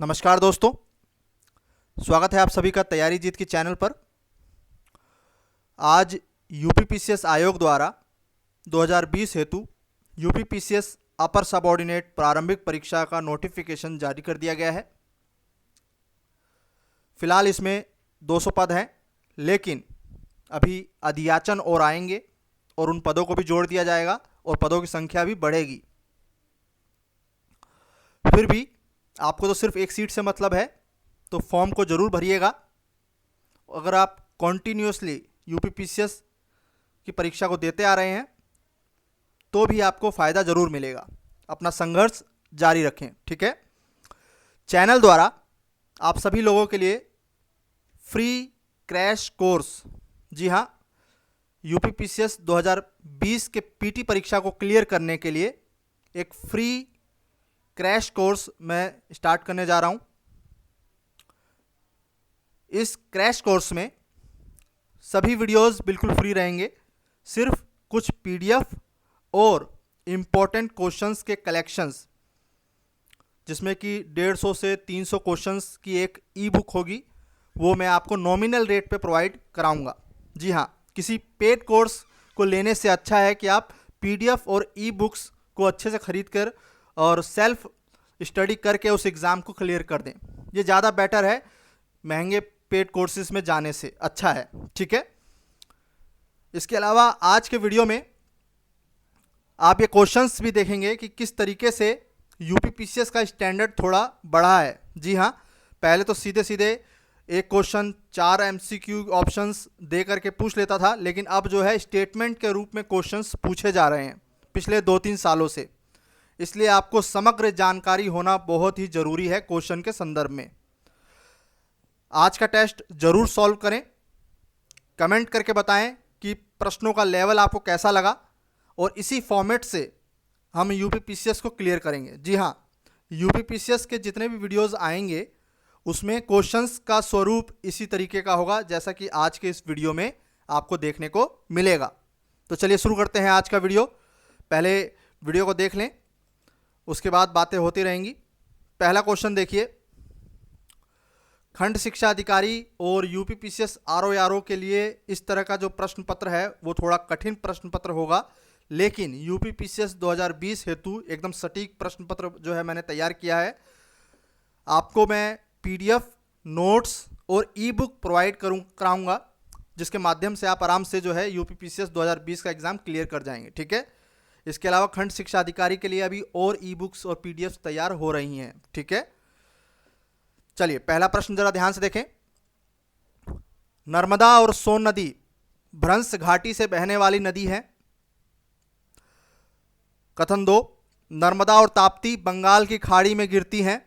नमस्कार दोस्तों, स्वागत है आप सभी का तैयारी जीत की चैनल पर। आज यूपीपीसीएस आयोग द्वारा 2020 हेतु यूपीपीसीएस अपर सबऑर्डिनेट प्रारंभिक परीक्षा का नोटिफिकेशन जारी कर दिया गया है। फिलहाल इसमें 200 पद हैं, लेकिन अभी अधियाचन और आएंगे और उन पदों को भी जोड़ दिया जाएगा और पदों की संख्या भी बढ़ेगी। फिर भी आपको तो सिर्फ एक सीट से मतलब है, तो फॉर्म को ज़रूर भरिएगा। अगर आप कॉन्टीन्यूसली यूपीपीसीएस की परीक्षा को देते आ रहे हैं तो भी आपको फ़ायदा ज़रूर मिलेगा। अपना संघर्ष जारी रखें, ठीक है। चैनल द्वारा आप सभी लोगों के लिए फ्री क्रैश कोर्स, जी हाँ, यूपीपीसीएस 2020 के पीटी परीक्षा को क्लियर करने के लिए एक फ्री क्रैश कोर्स मैं स्टार्ट करने जा रहा हूं। इस क्रैश कोर्स में सभी वीडियोस बिल्कुल फ्री रहेंगे। सिर्फ कुछ पीडीएफ और इम्पोर्टेंट क्वेश्चंस के कलेक्शंस, जिसमें कि 150 से 300 क्वेश्चंस की एक ई बुक होगी, वो मैं आपको नॉमिनल रेट पे प्रोवाइड कराऊंगा। जी हाँ, किसी पेड कोर्स को लेने से अच्छा है कि आप पीडीएफ और ई बुक्स को अच्छे से खरीद कर और सेल्फ स्टडी करके उस एग्ज़ाम को क्लियर कर दें। ये ज़्यादा बेटर है महंगे पेड कोर्सेज में जाने से, अच्छा है, ठीक है। इसके अलावा आज के वीडियो में आप ये क्वेश्चंस भी देखेंगे कि किस तरीके से यूपीपीसीएस का स्टैंडर्ड थोड़ा बढ़ा है। जी हाँ, पहले तो सीधे सीधे एक क्वेश्चन 4 एमसीक्यू ऑप्शंस दे करके पूछ लेता था, लेकिन अब जो है स्टेटमेंट के रूप में क्वेश्चंस पूछे जा रहे हैं पिछले 2-3 सालों से। इसलिए आपको समग्र जानकारी होना बहुत ही ज़रूरी है क्वेश्चन के संदर्भ में। आज का टेस्ट ज़रूर सॉल्व करें, कमेंट करके बताएं कि प्रश्नों का लेवल आपको कैसा लगा, और इसी फॉर्मेट से हम यूपीपीसीएस को क्लियर करेंगे। जी हाँ, यूपीपीसीएस के जितने भी वीडियोस आएंगे उसमें क्वेश्चंस का स्वरूप इसी तरीके का होगा जैसा कि आज के इस वीडियो में आपको देखने को मिलेगा। तो चलिए शुरू करते हैं आज का वीडियो। पहले वीडियो को देख लें, उसके बाद बातें होती रहेंगी। पहला क्वेश्चन देखिए, खंड शिक्षा अधिकारी और यूपीपीसीएस आरओ के लिए इस तरह का जो प्रश्न पत्र है वो थोड़ा कठिन प्रश्न पत्र होगा, लेकिन यूपीपीसीएस 2020 हेतु एकदम सटीक प्रश्न पत्र जो है मैंने तैयार किया है। आपको मैं पीडीएफ, नोट्स और ई बुक प्रोवाइड कराऊंगा, जिसके माध्यम से आप आराम से जो है यूपीपीसीएस 2020 का एग्ज़ाम क्लियर कर जाएंगे, ठीक है। इसके अलावा खंड शिक्षा अधिकारी के लिए अभी और ई बुक्स और पीडीएफ तैयार हो रही हैं, ठीक है। चलिए पहला प्रश्न जरा ध्यान से देखें। नर्मदा और सोन नदी भ्रंश घाटी से बहने वाली नदी है। कथन 2, नर्मदा और ताप्ती बंगाल की खाड़ी में गिरती हैं।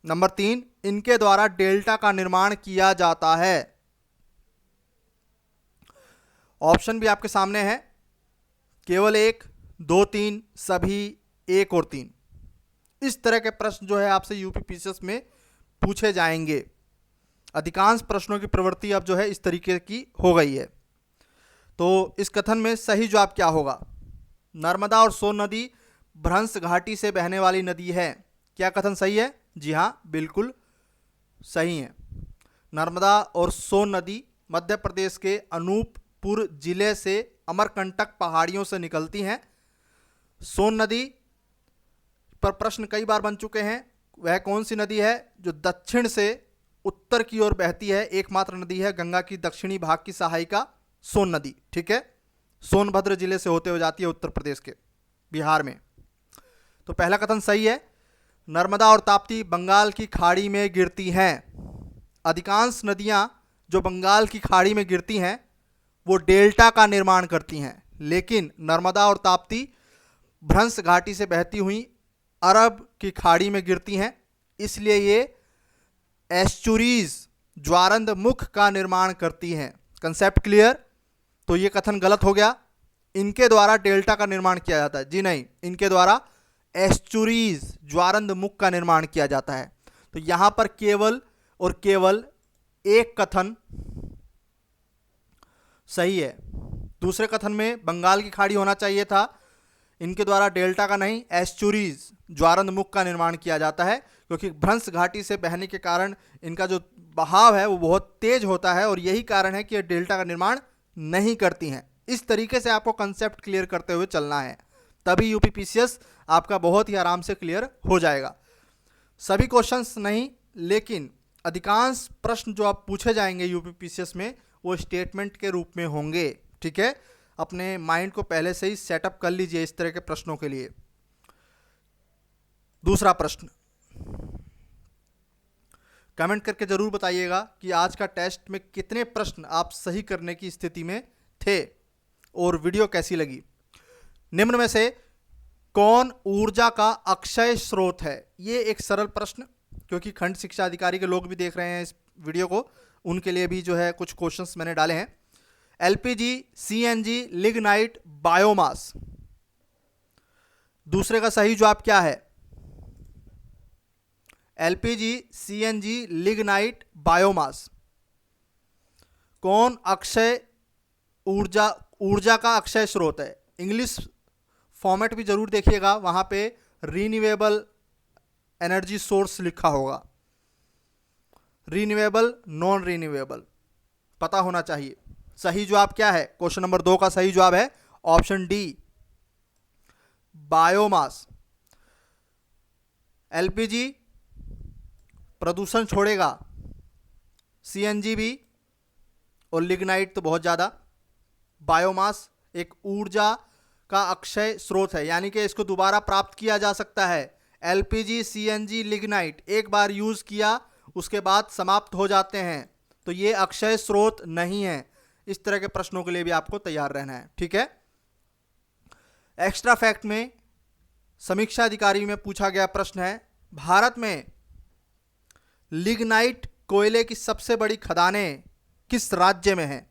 नंबर 3, इनके द्वारा डेल्टा का निर्माण किया जाता है। ऑप्शन भी आपके सामने है, केवल 1, 2, 3, सभी, 1 और 3। इस तरह के प्रश्न जो है आपसे यूपीपीसीएस में पूछे जाएंगे। अधिकांश प्रश्नों की प्रवृत्ति अब जो है इस तरीके की हो गई है। तो इस कथन में सही जवाब क्या होगा? नर्मदा और सोन नदी भ्रंश घाटी से बहने वाली नदी है। क्या कथन सही है? जी हाँ, बिल्कुल सही है। नर्मदा और सोन नदी मध्य प्रदेश के अनूपपुर जिले से अमरकंटक पहाड़ियों से निकलती हैं। सोन नदी पर प्रश्न कई बार बन चुके हैं। वह कौन सी नदी है जो दक्षिण से उत्तर की ओर बहती है? एकमात्र नदी है गंगा की दक्षिणी भाग की सहायिका सोन नदी, ठीक है। सोनभद्र जिले से होते हुए जाती है उत्तर प्रदेश के, बिहार में। तो पहला कथन सही है, नर्मदा और ताप्ती बंगाल की खाड़ी में गिरती हैं। अधिकांश नदियां जो बंगाल की खाड़ी में गिरती हैं वो डेल्टा का निर्माण करती हैं, लेकिन नर्मदा और ताप्ती भ्रंश घाटी से बहती हुई अरब की खाड़ी में गिरती हैं, इसलिए ये एस्चुरीज, ज्वारंद मुख का निर्माण करती हैं। Concept clear? तो ये कथन गलत हो गया। इनके द्वारा डेल्टा का निर्माण किया जाता है, जी नहीं, इनके द्वारा एस्चुरीज, ज्वारंद मुख का निर्माण किया जाता है। तो यहां पर केवल और केवल एक कथन सही है। दूसरे कथन में बंगाल की खाड़ी होना चाहिए था, इनके द्वारा डेल्टा का नहीं, एस्चुरीज ज्वारंदमुख का निर्माण किया जाता है, क्योंकि भ्रंश घाटी से बहने के कारण इनका जो बहाव है वो बहुत तेज होता है और यही कारण है कि ये डेल्टा का निर्माण नहीं करती हैं। इस तरीके से आपको कंसेप्ट क्लियर करते हुए चलना है, तभी यूपीपीसीएस आपका बहुत ही आराम से क्लियर हो जाएगा। सभी क्वेश्चंस नहीं, लेकिन अधिकांश प्रश्न जो आप पूछे जाएंगे यूपीपीसीएस में वो स्टेटमेंट के रूप में होंगे। ठीक है, अपने माइंड को पहले से ही सेटअप कर लीजिए इस तरह के प्रश्नों के लिए। दूसरा प्रश्न, कमेंट करके जरूर बताइएगा कि आज का टेस्ट में कितने प्रश्न आप सही करने की स्थिति में थे और वीडियो कैसी लगी। निम्न में से कौन ऊर्जा का अक्षय स्रोत है? ये एक सरल प्रश्न, क्योंकि खंड शिक्षा अधिकारी के लोग भी देख रहे हैं इस वीडियो को, उनके लिए भी जो है कुछ क्वेश्चंस मैंने डाले हैं। LPG, CNG, lignite, biomass. दूसरे का सही जवाब क्या है? LPG, CNG, lignite, biomass. कौन अक्षय ऊर्जा का अक्षय स्रोत है? इंग्लिश फॉर्मेट भी जरूर देखिएगा, वहां पे रीन्यूएबल एनर्जी सोर्स लिखा होगा, रीन्यूएबल, नॉन रीन्यूएबल पता होना चाहिए। सही जवाब क्या है? क्वेश्चन नंबर 2 का सही जवाब है ऑप्शन डी, बायोमास। एलपीजी प्रदूषण छोड़ेगा, सीएनजी भी, और लिग्नाइट तो बहुत ज़्यादा। बायोमास एक ऊर्जा का अक्षय स्रोत है, यानी कि इसको दोबारा प्राप्त किया जा सकता है। एलपीजी, सीएनजी, लिग्नाइट एक बार यूज़ किया उसके बाद समाप्त हो जाते हैं, तो ये अक्षय स्रोत नहीं है। इस तरह के प्रश्नों के लिए भी आपको तैयार रहना है। ठीक है, एक्स्ट्रा फैक्ट में समीक्षा अधिकारी में पूछा गया प्रश्न है, भारत में लिग्नाइट कोयले की सबसे बड़ी खदानें किस राज्य में हैं?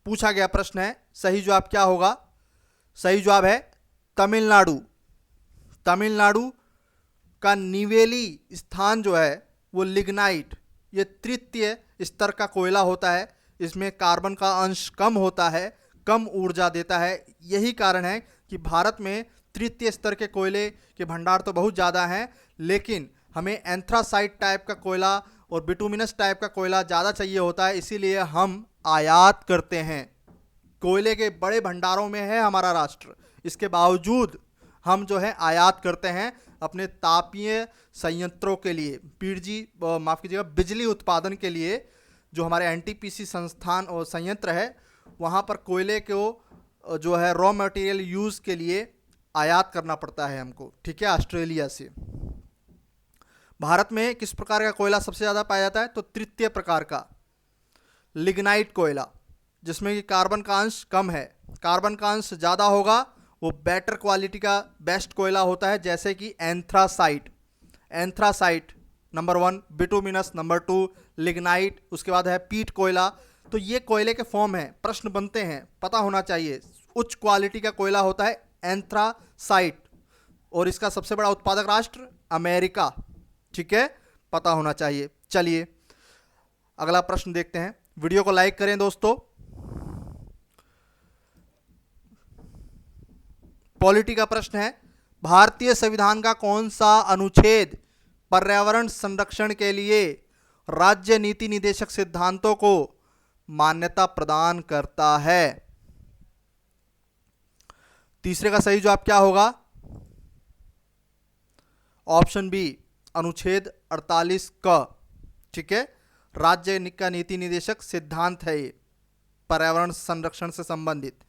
पूछा गया प्रश्न है। सही जवाब क्या होगा? सही जवाब है तमिलनाडु। तमिलनाडु का निवेली स्थान जो है वो लिग्नाइट, ये तृतीय स्तर का कोयला होता है। इसमें कार्बन का अंश कम होता है, कम ऊर्जा देता है। यही कारण है कि भारत में तृतीय स्तर के कोयले के भंडार तो बहुत ज़्यादा हैं, लेकिन हमें एंथ्रासाइट टाइप का कोयला और बिटुमिनस टाइप का कोयला ज़्यादा चाहिए होता है, इसीलिए हम आयात करते हैं। कोयले के बड़े भंडारों में है हमारा राष्ट्र, इसके बावजूद हम जो है आयात करते हैं अपने तापीय संयंत्रों के लिए, बिजली उत्पादन के लिए। जो हमारे एनटीपीसी संस्थान और संयंत्र है वहाँ पर कोयले को जो है रॉ मटेरियल यूज़ के लिए आयात करना पड़ता है हमको। ठीक है, ऑस्ट्रेलिया से। भारत में किस प्रकार का कोयला सबसे ज़्यादा पाया जाता है? तो तृतीय प्रकार का लिग्नाइट कोयला, जिसमें कि कार्बन का अंश कम है। कार्बन का अंश ज़्यादा होगा वो बेटर क्वालिटी का बेस्ट कोयला होता है, जैसे कि anthracite. Anthracite number 1, bituminous number 2, lignite, उसके बाद है पीट कोयला। तो ये कोयले के फॉर्म हैं, प्रश्न बनते हैं, पता होना चाहिए। उच्च क्वालिटी का कोयला होता है एंथ्रासाइट, और इसका सबसे बड़ा उत्पादक राष्ट्र अमेरिका। ठीक है, पता होना चाहिए। चलिए अगला प्रश्न देखते हैं। वीडियो को लाइक करें दोस्तों। पॉलिटी का प्रश्न है, भारतीय संविधान का कौन सा अनुच्छेद पर्यावरण संरक्षण के लिए राज्य नीति निदेशक सिद्धांतों को मान्यता प्रदान करता है? तीसरे का सही जवाब क्या होगा? ऑप्शन बी, अनुच्छेद 48 क। ठीक है, राज्य का नीति निदेशक सिद्धांत है ये, पर्यावरण संरक्षण से संबंधित।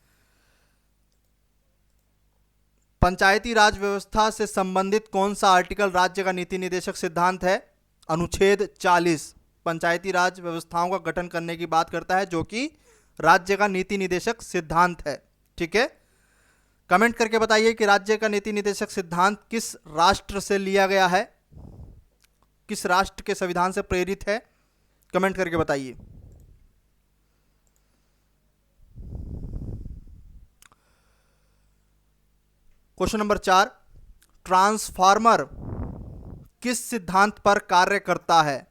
पंचायती राज व्यवस्था से संबंधित कौन सा आर्टिकल राज्य का नीति निदेशक सिद्धांत है? अनुच्छेद 40 पंचायती राज व्यवस्थाओं का गठन करने की बात करता है, जो कि राज्य का नीति निदेशक सिद्धांत है। ठीक है, कमेंट करके बताइए कि राज्य का नीति निदेशक सिद्धांत किस राष्ट्र से लिया गया है, किस राष्ट्र के संविधान से प्रेरित है? कमेंट करके बताइए। क्वेश्चन नंबर 4, ट्रांसफार्मर किस सिद्धांत पर कार्य करता है?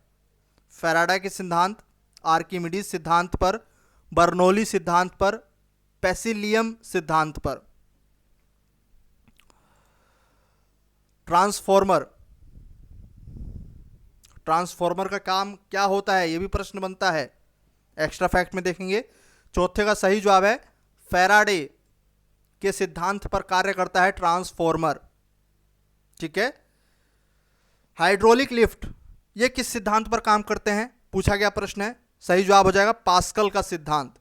फैराडे के सिद्धांत, आर्किमिडीज सिद्धांत पर, बर्नौली सिद्धांत पर, पेसिलियम सिद्धांत पर? ट्रांसफॉर्मर, ट्रांसफॉर्मर का काम क्या होता है, ये भी प्रश्न बनता है, एक्स्ट्रा फैक्ट में देखेंगे। चौथे का सही जवाब है फैराडे के सिद्धांत पर कार्य करता है ट्रांसफॉर्मर। ठीक है। हाइड्रोलिक लिफ्ट, ये किस सिद्धांत पर काम करते हैं, पूछा गया प्रश्न है। सही जवाब हो जाएगा पास्कल का सिद्धांत।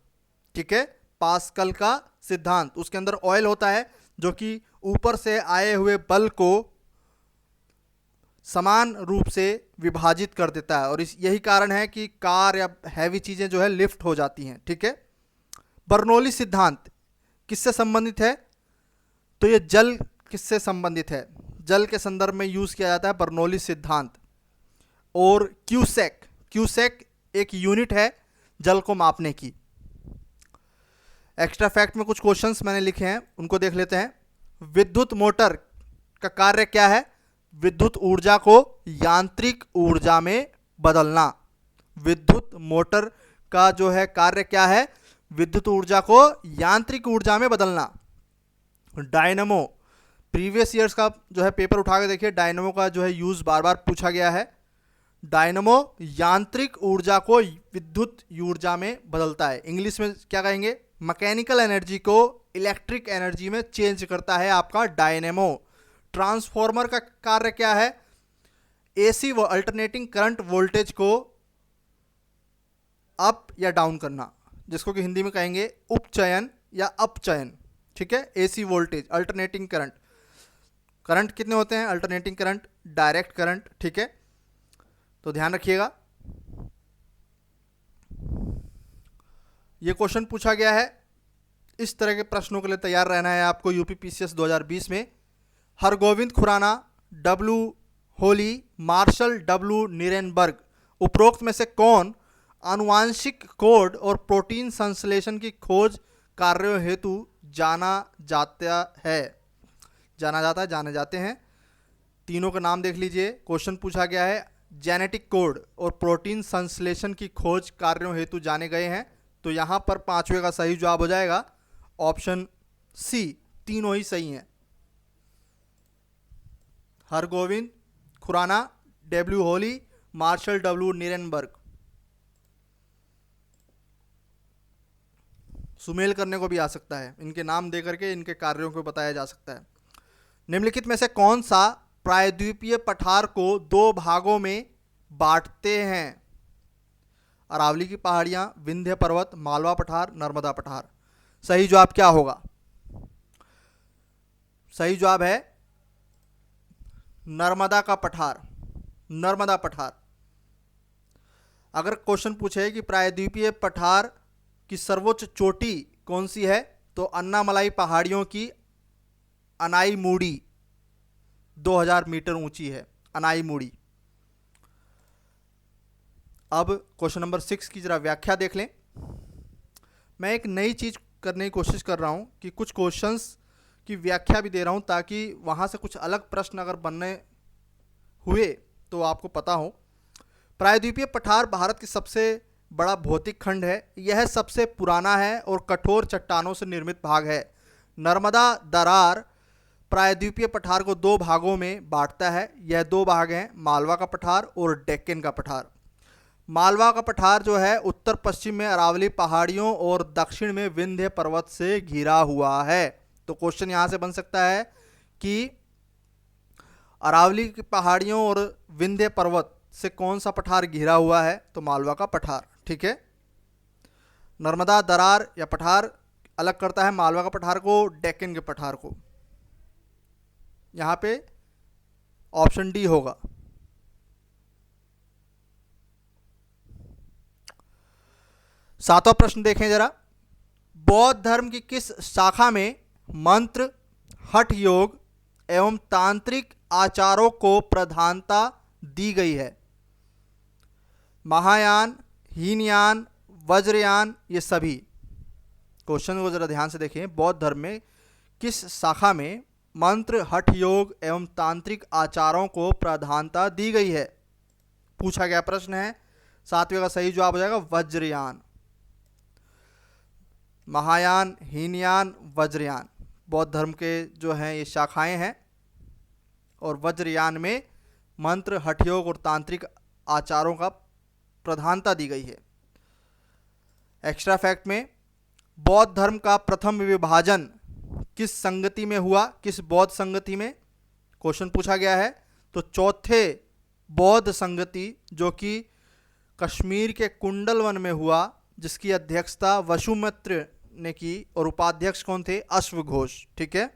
ठीक है, पास्कल का सिद्धांत। उसके अंदर ऑयल होता है जो कि ऊपर से आए हुए बल को समान रूप से विभाजित कर देता है, और यही कारण है कि कार या हैवी चीजें जो है लिफ्ट हो जाती हैं। ठीक है। बर्नौली सिद्धांत किससे संबंधित है, तो ये जल किससे संबंधित है, जल के संदर्भ में यूज किया जाता है बर्नौली सिद्धांत। और क्यूसेक, क्यूसेक एक यूनिट है जल को मापने की। एक्स्ट्रा फैक्ट में कुछ क्वेश्चंस मैंने लिखे हैं, उनको देख लेते हैं। विद्युत मोटर का कार्य क्या है, विद्युत ऊर्जा को यांत्रिक ऊर्जा में बदलना। विद्युत मोटर का जो है कार्य क्या है, विद्युत ऊर्जा को यांत्रिक ऊर्जा में बदलना। डायनमो, प्रीवियस ईयर्स का जो है पेपर उठा के देखिए, डायनमो का जो है यूज बार बार पूछा गया है। डायनमो यांत्रिक ऊर्जा को विद्युत ऊर्जा में बदलता है। इंग्लिश में क्या कहेंगे, मैकेनिकल एनर्जी को इलेक्ट्रिक एनर्जी में चेंज करता है आपका डायनेमो। ट्रांसफॉर्मर का कार्य क्या है, एसी व अल्टरनेटिंग करंट वोल्टेज को अप या डाउन करना, जिसको कि हिंदी में कहेंगे उपचयन या अपचयन। ठीक है, AC voltage, alternating current. Current कितने होते हैं, अल्टरनेटिंग करंट, डायरेक्ट करंट। ठीक है, तो ध्यान रखिएगा। ये क्वेश्चन पूछा गया है, इस तरह के प्रश्नों के लिए तैयार रहना है आपको यूपीपीसीएस 2020 में। Hargobind Khorana, W Holley, Marshall W Nirenberg, उपरोक्त में से कौन आनुवांशिक कोड और प्रोटीन संश्लेषण की खोज कार्यों हेतु जाना जाने जाते हैं। तीनों का नाम देख लीजिए। क्वेश्चन पूछा गया है जेनेटिक कोड और प्रोटीन संश्लेषण की खोज कार्यों हेतु जाने गए हैं, तो यहां पर पांचवे का सही जवाब हो जाएगा ऑप्शन सी, तीनों ही सही हैं। Hargobind Khorana, W Holley, Marshall W Nirenberg. सुमेल करने को भी आ सकता है, इनके नाम दे करके इनके कार्यों को बताया जा सकता है। निम्नलिखित में से कौन सा प्रायद्वीपीय पठार को दो भागों में बांटते हैं, अरावली की पहाड़ियां, विंध्य पर्वत, मालवा पठार, नर्मदा पठार। सही जवाब क्या होगा, सही जवाब है नर्मदा का पठार, नर्मदा पठार। अगर क्वेश्चन पूछे कि प्रायद्वीपीय पठार की सर्वोच्च चोटी कौन सी है, तो अन्नामलाई पहाड़ियों की अनाई मूड़ी 2000 मीटर ऊंची है, अनाई मूड़ी। अब क्वेश्चन नंबर 6 की जरा व्याख्या देख लें। मैं एक नई चीज करने की कोशिश कर रहा हूं कि कुछ क्वेश्चंस की व्याख्या भी दे रहा हूं, ताकि वहां से कुछ अलग प्रश्न अगर बनने हुए तो आपको पता हो। प्रायद्वीपीय पठार भारत की सबसे बड़ा भौतिक खंड है। यह सबसे पुराना है और कठोर चट्टानों से निर्मित भाग है। नर्मदा दरार प्रायद्वीपीय पठार को दो भागों में बांटता है। यह दो भाग हैं, मालवा का पठार और डेक्कन का पठार। मालवा का पठार जो है उत्तर पश्चिम में अरावली पहाड़ियों और दक्षिण में विंध्य पर्वत से घिरा हुआ है। तो क्वेश्चन यहां से बन सकता है कि अरावली की पहाड़ियों और विंध्य पर्वत से कौन सा पठार घिरा हुआ है, तो मालवा का पठार। ठीक है, नर्मदा दरार या पठार अलग करता है मालवा का पठार को डेक्कन के पठार को। यहां पे ऑप्शन डी होगा। सातवां प्रश्न देखें जरा। बौद्ध धर्म की किस शाखा में मंत्र, हठ योग एवं तांत्रिक आचारों को प्रधानता दी गई है? महायान, हीनयान, वज्रयान, ये सभी। क्वेश्चन को जरा ध्यान से देखें। बौद्ध धर्म में किस शाखा में मंत्र, हठ योग एवं तांत्रिक आचारों को प्रधानता दी गई है, पूछा गया प्रश्न है। सातवें का सही जवाब हो जाएगा वज्रयान। महायान, हीनयान, वज्रयान बौद्ध धर्म के जो हैं ये शाखाएं हैं। और वज्रयान में मंत्र, हठयोग और तांत्रिक आचारों का प्रधानता दी गई है। एक्स्ट्रा फैक्ट में बौद्ध धर्म का प्रथम विभाजन किस संगति में हुआ, किस बौद्ध संगति में क्वेश्चन पूछा गया है। तो चौथे बौद्ध संगति जो कि कश्मीर के कुंडल वन में हुआ, जिसकी अध्यक्षता वसुमित्र ने की और उपाध्यक्ष कौन थे, अश्वघोष। ठीक है,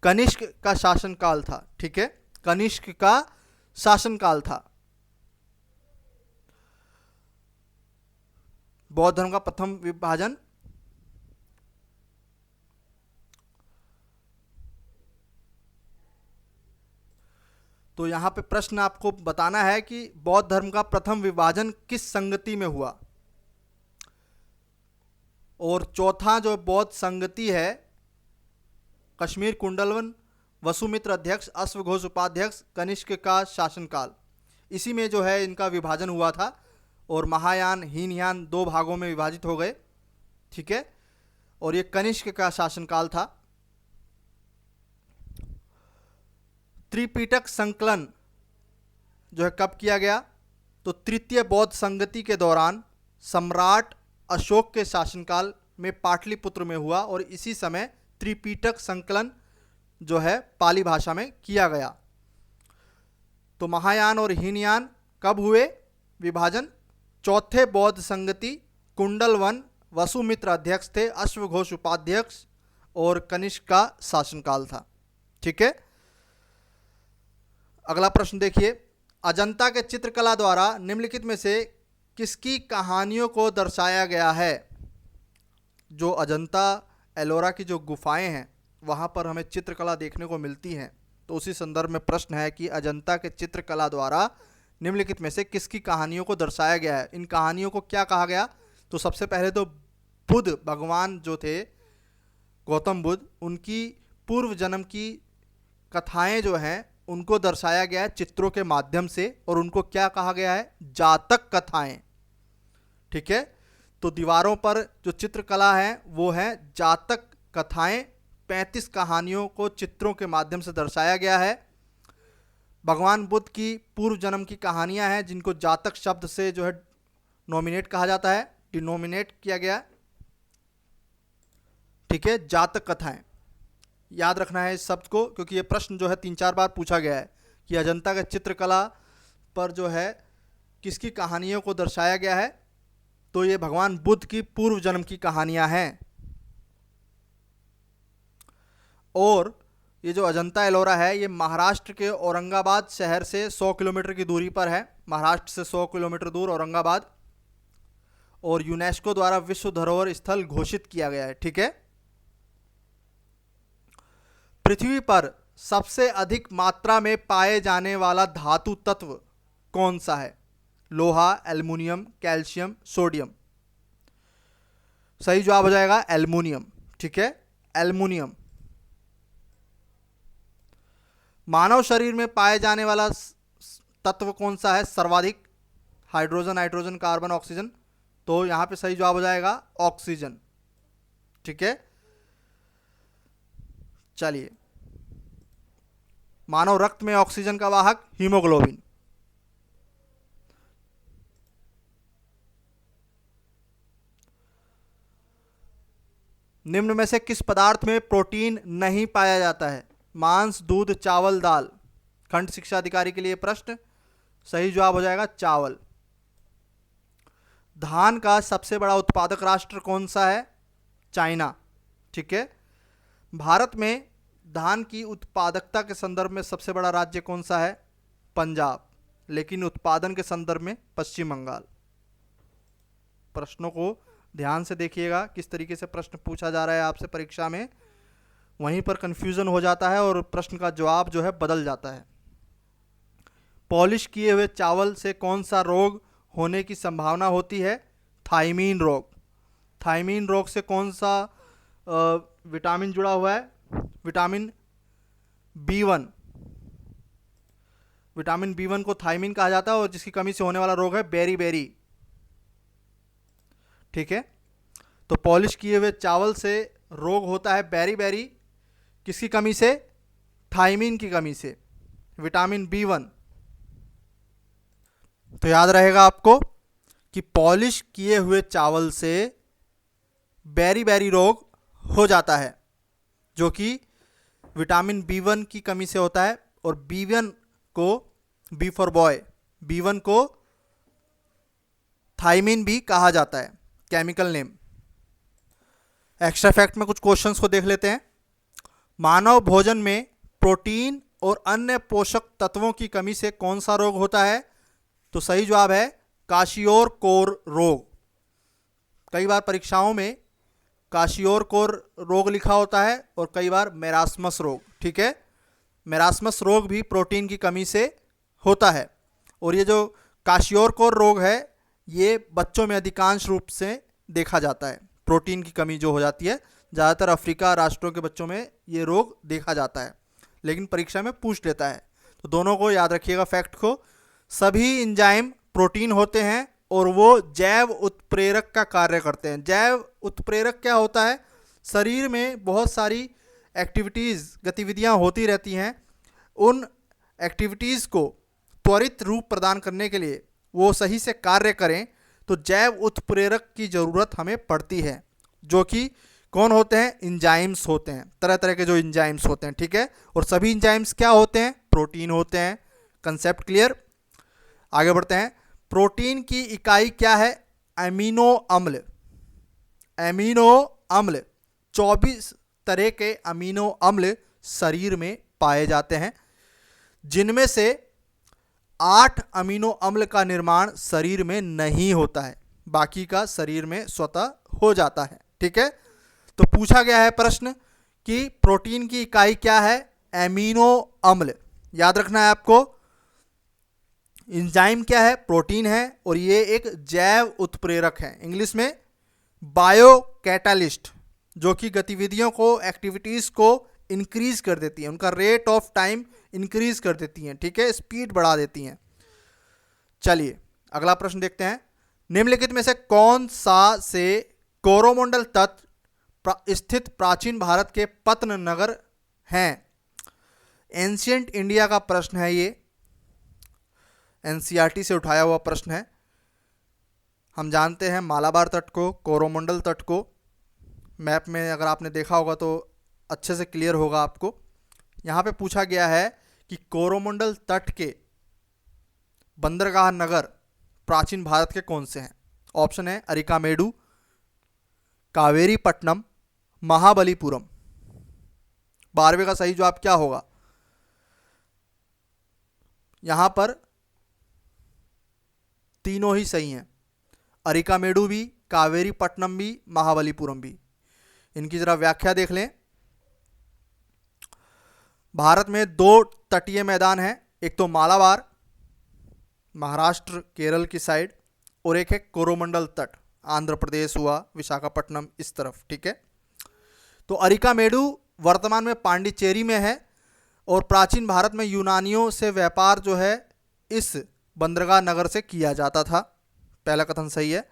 कनिष्क का शासनकाल था। ठीक है, कनिष्क का शासनकाल था। बौद्ध धर्म का प्रथम विभाजन तो यहां पे प्रश्न आपको बताना है कि बौद्ध धर्म का प्रथम विभाजन किस संगति में हुआ। और चौथा जो बौद्ध संगति है, कश्मीर कुंडलवन, वसुमित्र अध्यक्ष, अश्वघोष उपाध्यक्ष, कनिष्क का शासनकाल, इसी में जो है इनका विभाजन हुआ था और महायान, हीनयान दो भागों में विभाजित हो गए। ठीक है, और ये कनिष्क का शासनकाल था। त्रिपिटक संकलन जो है कब किया गया, तो तृतीय बौद्ध संगति के दौरान सम्राट अशोक के शासनकाल में पाटलिपुत्र में हुआ और इसी समय त्रिपिटक संकलन जो है पाली भाषा में किया गया। तो महायान और हीनयान कब हुए विभाजन, चौथे बौद्ध संगति कुंडलवन, वसुमित्र अध्यक्ष थे, अश्वघोष उपाध्यक्ष और कनिष्क का शासनकाल था। ठीक है, अगला प्रश्न देखिए, अजंता के चित्रकला द्वारा निम्नलिखित में से किसकी कहानियों को दर्शाया गया है। जो अजंता एलोरा की जो गुफाएं हैं वहाँ पर हमें चित्रकला देखने को मिलती हैं, तो उसी संदर्भ में प्रश्न है कि अजंता के चित्रकला द्वारा निम्नलिखित में से किसकी कहानियों को दर्शाया गया है। इन कहानियों को क्या कहा गया, तो सबसे पहले तो बुद्ध भगवान जो थे गौतम बुद्ध, उनकी पूर्व जन्म की कथाएं जो हैं उनको दर्शाया गया है चित्रों के माध्यम से, और उनको क्या कहा गया है, जातक कथाएं। ठीक है, तो दीवारों पर जो चित्रकला है वो है जातक कथाएं। 35 कहानियों को चित्रों के माध्यम से दर्शाया गया है। भगवान बुद्ध की पूर्व जन्म की कहानियां हैं जिनको जातक शब्द से जो है नॉमिनेट कहा जाता है, डिनोमिनेट किया गया। ठीक है, जातक कथाएं याद रखना है इस शब्द को, क्योंकि ये प्रश्न जो है 3-4 बार पूछा गया है कि अजंता के चित्रकला पर जो है किसकी कहानियों को दर्शाया गया है। तो ये भगवान बुद्ध की पूर्व जन्म की कहानियां हैं। और ये जो अजंता एलोरा है ये महाराष्ट्र के औरंगाबाद शहर से 100 किलोमीटर की दूरी पर है। महाराष्ट्र से 100 किलोमीटर दूर औरंगाबाद, और यूनेस्को द्वारा विश्व धरोहर स्थल घोषित किया गया है। ठीक है, पृथ्वी पर सबसे अधिक मात्रा में पाए जाने वाला धातु तत्व कौन सा है, लोहा, एल्युमिनियम, कैल्शियम, सोडियम। सही जवाब हो जाएगा एल्युमिनियम। ठीक है, एल्युमिनियम। मानव शरीर में पाए जाने वाला तत्व कौन सा है सर्वाधिक, हाइड्रोजन, नाइट्रोजन, कार्बन, ऑक्सीजन। तो यहां पे सही जवाब हो जाएगा ऑक्सीजन। ठीक है, चलिए, मानव रक्त में ऑक्सीजन का वाहक हीमोग्लोबिन। निम्न में से किस पदार्थ में प्रोटीन नहीं पाया जाता है, मांस, दूध, चावल, दाल। खंड शिक्षा अधिकारी के लिए प्रश्न, सही जवाब हो जाएगा चावल। धान का सबसे बड़ा उत्पादक राष्ट्र कौन सा है, चाइना। ठीक है, भारत में धान की उत्पादकता के संदर्भ में सबसे बड़ा राज्य कौन सा है, पंजाब, लेकिन उत्पादन के संदर्भ में पश्चिम बंगाल। प्रश्नों को ध्यान से देखिएगा, किस तरीके से प्रश्न पूछा जा रहा है आपसे परीक्षा में, वहीं पर कंफ्यूजन हो जाता है और प्रश्न का जवाब जो है बदल जाता है। पॉलिश किए हुए चावल से कौन सा रोग होने की संभावना होती है, थाइमीन रोग। थाइमीन रोग से कौन सा विटामिन जुड़ा हुआ है, विटामिन B1। विटामिन B1 को थाइमीन कहा जाता है और जिसकी कमी से होने वाला रोग है बेरी। ठीक है, तो पॉलिश किए हुए चावल से रोग होता है बेरी, किसकी कमी से, थायमीन की कमी से, विटामिन B1। तो याद रहेगा आपको कि पॉलिश किए हुए चावल से बेरी रोग हो जाता है, जो कि विटामिन B1 की कमी से होता है। और B1 को, बी फॉर बॉय, B1 को थायमीन भी कहा जाता है, केमिकल नेम। एक्स्ट्रा फैक्ट में कुछ क्वेश्चंस को देख लेते हैं। मानव भोजन में प्रोटीन और अन्य पोषक तत्वों की कमी से कौन सा रोग होता है? तो सही जवाब है काशियोर-कोर रोग। कई बार परीक्षाओं में काशियोर-कोर रोग लिखा होता है और कई बार मेरास्मस रोग। ठीक है, मेरास्मस रोग भी प्रोटीन की कमी से होता है। और ये जो काशियोर-कोर रोग है, ये बच्चों में अधिकांश रूप से देखा जाता है। प्रोटीन की कमी जो हो जाती है, ज़्यादातर अफ्रीका राष्ट्रों के बच्चों में ये रोग देखा जाता है, लेकिन परीक्षा में पूछ लेता है। तो दोनों को याद रखिएगा फैक्ट को। सभी एंजाइम प्रोटीन होते हैं और वो जैव उत्प्रेरक का कार्य करते हैं। जैव उत्प्रेरक क्या होता है? शरीर में बहुत सारी एक्टिविटीज़, गतिविधियां होती रहती हैं। उन एक्टिविटीज़ को त्वरित रूप प्रदान करने के लिए, वो सही से कार्य करें, तो जैव उत्प्रेरक की ज़रूरत हमें पड़ती है, जो कि कौन होते हैं? एंजाइम्स होते हैं, तरह तरह के जो एंजाइम्स होते हैं। ठीक है, और सभी एंजाइम्स क्या होते हैं? प्रोटीन होते हैं। Concept clear? आगे बढ़ते हैं। प्रोटीन की इकाई क्या है? अमीनो अम्ल। अमीनो अम्ल, 24 तरह के अमीनो अम्ल शरीर में पाए जाते हैं, जिनमें से 8 अमीनो अम्ल का निर्माण शरीर में नहीं होता है, बाकी का शरीर में स्वतः हो जाता है। ठीक है, तो पूछा गया है प्रश्न कि प्रोटीन की इकाई क्या है? अमीनो अम्ल। याद रखना है आपको। एंजाइम क्या है? प्रोटीन है, और ये एक जैव उत्प्रेरक है, इंग्लिश में बायो कैटालिस्ट, जो कि गतिविधियों को, एक्टिविटीज़ को इंक्रीज कर देती है, उनका रेट ऑफ टाइम इंक्रीज कर देती हैं। ठीक है, स्पीड बढ़ा देती हैं। चलिए अगला प्रश्न देखते हैं। निम्नलिखित में से कौन सा से कोरोमंडल तट स्थित प्राचीन भारत के पत्न नगर हैं? एंशियंट इंडिया का प्रश्न है ये, एनसीईआरटी से उठाया हुआ प्रश्न है। हम जानते हैं मालाबार तट को, कोरोमंडल तट को। मैप में अगर आपने देखा होगा तो अच्छे से क्लियर होगा आपको। यहाँ पे पूछा गया है कि कोरोमंडल तट के बंदरगाह नगर प्राचीन भारत के कौन से हैं? ऑप्शन है अरिकामेडु, कावेरीपट्टनम, महाबलीपुरम। 12वें का सही जवाब क्या होगा? यहां पर तीनों ही सही हैं, अरिकामेडु भी, कावेरीपट्टनम भी, महाबलीपुरम भी। इनकी जरा व्याख्या देख लें। भारत में 2 तटीय मैदान हैं, एक तो मालाबार महाराष्ट्र केरल की साइड, और एक है कोरोमंडल तट, आंध्र प्रदेश हुआ, विशाखापट्टनम इस तरफ। ठीक है, तो अरिकामेडु वर्तमान में पांडिचेरी में है, और प्राचीन भारत में यूनानियों से व्यापार जो है इस बंदरगाह नगर से किया जाता था। पहला कथन सही है,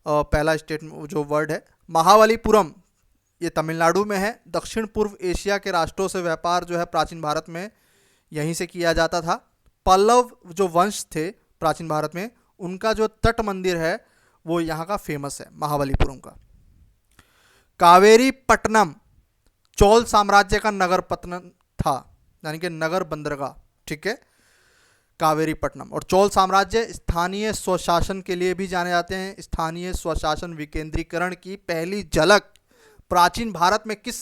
पहला स्टेटमेंट जो वर्ड है। महाबलीपुरम ये तमिलनाडु में है। दक्षिण पूर्व एशिया के राष्ट्रों से व्यापार जो है प्राचीन भारत में यहीं से किया जाता था। पल्लव जो वंश थे प्राचीन भारत में, उनका जो तट मंदिर है वो यहाँ का फेमस है, महाबलीपुरम का। कावेरीपट्टनम चोल साम्राज्य का नगर पत्तन था, यानी कि नगर बंदरगाह। ठीक है, कावेरीपट्टनम। और चोल साम्राज्य स्थानीय स्वशासन के लिए भी जाने जाते हैं। स्थानीय स्वशासन विकेंद्रीकरण की पहली झलक प्राचीन भारत में किस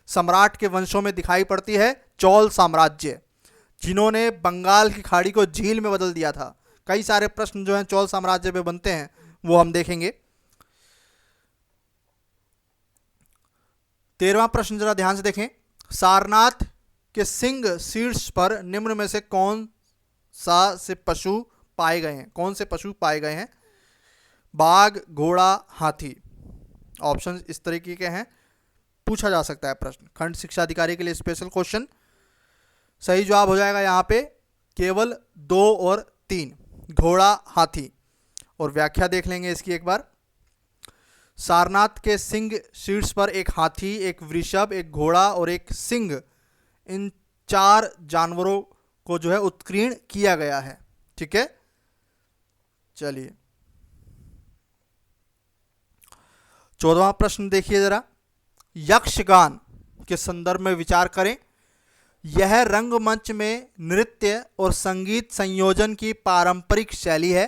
सम्राट के वंशों में दिखाई पड़ती है? चोल साम्राज्य, जिन्होंने बंगाल की खाड़ी को झील में बदल दिया था। कई सारे प्रश्न जो हैं चोल साम्राज्य पे बनते हैं, वो हम देखेंगे। 13वां प्रश्न जरा ध्यान से देखें। सारनाथ के सिंह शीर्ष पर निम्न में से कौन सा से पशु पाए गए हैं? कौन से पशु पाए गए हैं? बाघ, घोड़ा, हाथी। ऑप्शन इस तरीके के हैं, पूछा जा सकता है प्रश्न, खंड शिक्षा अधिकारी के लिए स्पेशल क्वेश्चन। सही जवाब हो जाएगा यहाँ पे केवल 2 और 3, घोड़ा, हाथी। और व्याख्या देख लेंगे इसकी एक बार। सारनाथ के सिंह शीर्ष पर एक हाथी, एक वृषभ, एक घोड़ा और एक सिंह, इन 4 जानवरों को जो है उत्कीर्ण किया गया है। ठीक है, चलिए 14वां प्रश्न देखिए जरा। यक्षगान के संदर्भ में विचार करें। यह रंगमंच में नृत्य और संगीत संयोजन की पारंपरिक शैली है।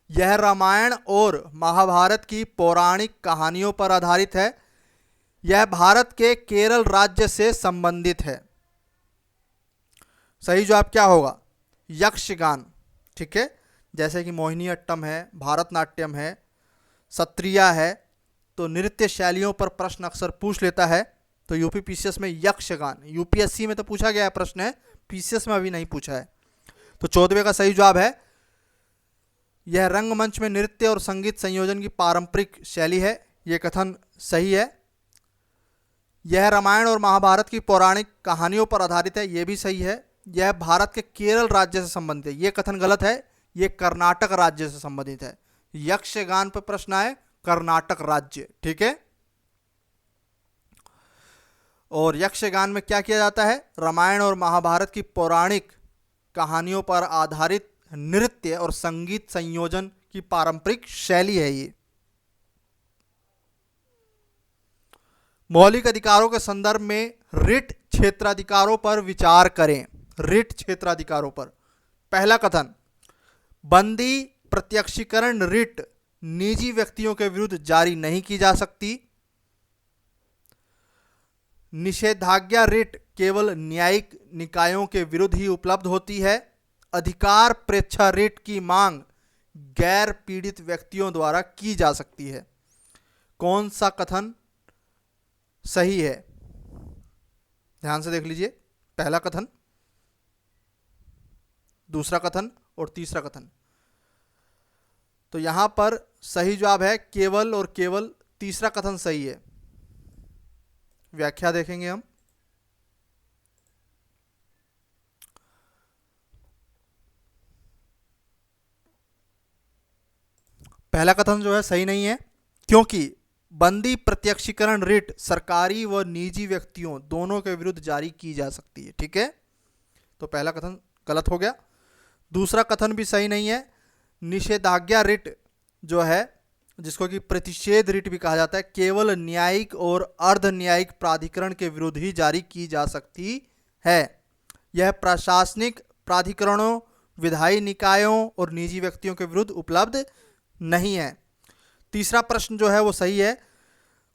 यह रामायण और महाभारत की पौराणिक कहानियों पर आधारित है। यह भारत के केरल राज्य से संबंधित है। सही जवाब क्या होगा? यक्षगान। ठीक है, जैसे कि मोहिनीअट्टम है, भारतनाट्यम है, सत्रिया है, तो नृत्य शैलियों पर प्रश्न अक्सर पूछ लेता है। तो यूपी पीसीएस में यक्षगान, यूपीएससी में तो पूछा गया है प्रश्न है, पीसीएस में अभी नहीं पूछा है। तो 14वें का सही जवाब है यह रंगमंच में नृत्य और संगीत संयोजन की पारंपरिक शैली है। यह कथन सही है। यह रामायण और महाभारत की पौराणिक कहानियों पर आधारित है, यह भी सही है। यह भारत के केरल राज्य से संबंधित है, यह कथन गलत है, यह कर्नाटक राज्य से संबंधित है। यक्षगान पर प्रश्न आए कर्नाटक राज्य। ठीक है, और यक्षगान में क्या किया जाता है? रामायण और महाभारत की पौराणिक कहानियों पर आधारित नृत्य और संगीत संयोजन की पारंपरिक शैली है ये। मौलिक अधिकारों के संदर्भ में रिट क्षेत्राधिकारों पर विचार करें। रिट क्षेत्राधिकारों पर पहला कथन, बंदी प्रत्यक्षीकरण रिट निजी व्यक्तियों के विरुद्ध जारी नहीं की जा सकती। निषेधाज्ञा रिट केवल न्यायिक निकायों के विरुद्ध ही उपलब्ध होती है। अधिकार प्रेक्षा रिट की मांग गैर पीड़ित व्यक्तियों द्वारा की जा सकती है। कौन सा कथन सही है? ध्यान से देख लीजिए। पहला कथन, दूसरा कथन और तीसरा कथन। तो यहां पर सही जवाब है केवल और केवल तीसरा कथन सही है। व्याख्या देखेंगे हम। पहला कथन जो है सही नहीं है, क्योंकि बंदी प्रत्यक्षीकरण रिट सरकारी व निजी व्यक्तियों दोनों के विरुद्ध जारी की जा सकती है। ठीक है, तो पहला कथन गलत हो गया। दूसरा कथन भी सही नहीं है। निषेधाज्ञा रिट जो है, जिसको कि प्रतिषेध रिट भी कहा जाता है, केवल न्यायिक और अर्ध न्यायिक प्राधिकरण के विरुद्ध ही जारी की जा सकती है। यह प्रशासनिक प्राधिकरणों, विधायी निकायों और निजी व्यक्तियों के विरुद्ध उपलब्ध नहीं है। तीसरा प्रश्न जो है वो सही है।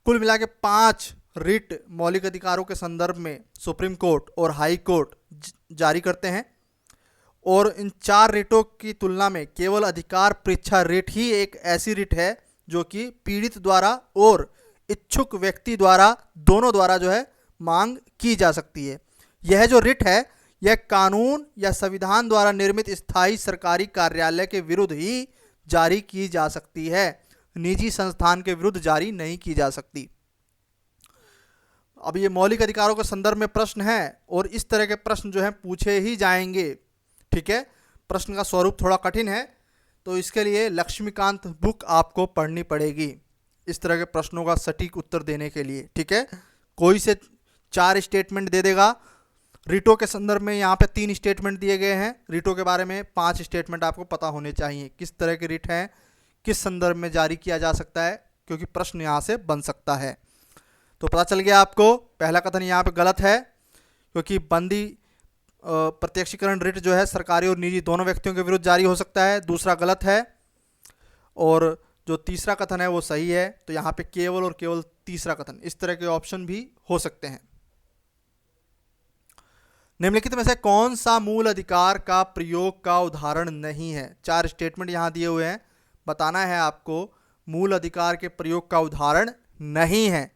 कुल मिला के 5 रिट मौलिक अधिकारों के संदर्भ में सुप्रीम कोर्ट और हाई कोर्ट जारी करते हैं, और इन 4 रिटों की तुलना में केवल अधिकार परीक्षा रिट ही एक ऐसी रिट है जो कि पीड़ित द्वारा और इच्छुक व्यक्ति द्वारा, दोनों द्वारा जो है मांग की जा सकती है। यह जो रिट है यह कानून या संविधान द्वारा निर्मित स्थायी सरकारी कार्यालय के विरुद्ध ही जारी की जा सकती है, निजी संस्थान के विरुद्ध जारी नहीं की जा सकती। अब ये मौलिक अधिकारों के संदर्भ में प्रश्न है और इस तरह के प्रश्न जो है पूछे ही जाएंगे। ठीक है, प्रश्न का स्वरूप थोड़ा कठिन है, तो इसके लिए लक्ष्मीकांत बुक आपको पढ़नी पड़ेगी इस तरह के प्रश्नों का सटीक उत्तर देने के लिए। ठीक है, कोई से 4 स्टेटमेंट दे देगा। रिटों के संदर्भ में यहाँ पे 3 स्टेटमेंट दिए गए हैं। रिटों के बारे में 5 स्टेटमेंट आपको पता होने चाहिए, किस तरह के रिट हैं, किस संदर्भ में जारी किया जा सकता है, क्योंकि प्रश्न यहाँ से बन सकता है। तो पता चल गया आपको। पहला कथन यहाँ पे गलत है, क्योंकि बंदी प्रत्यक्षीकरण रिट जो है सरकारी और निजी दोनों व्यक्तियों के विरुद्ध जारी हो सकता है। दूसरा गलत है, और जो तीसरा कथन है वो सही है। तो यहाँ पे केवल और केवल तीसरा कथन, इस तरह के ऑप्शन भी हो सकते हैं। निम्नलिखित में से कौन सा मूल अधिकार का प्रयोग का उदाहरण नहीं है? 4 स्टेटमेंट यहाँ दिए हुए हैं, बताना है आपको मूल अधिकार के प्रयोग का उदाहरण नहीं है।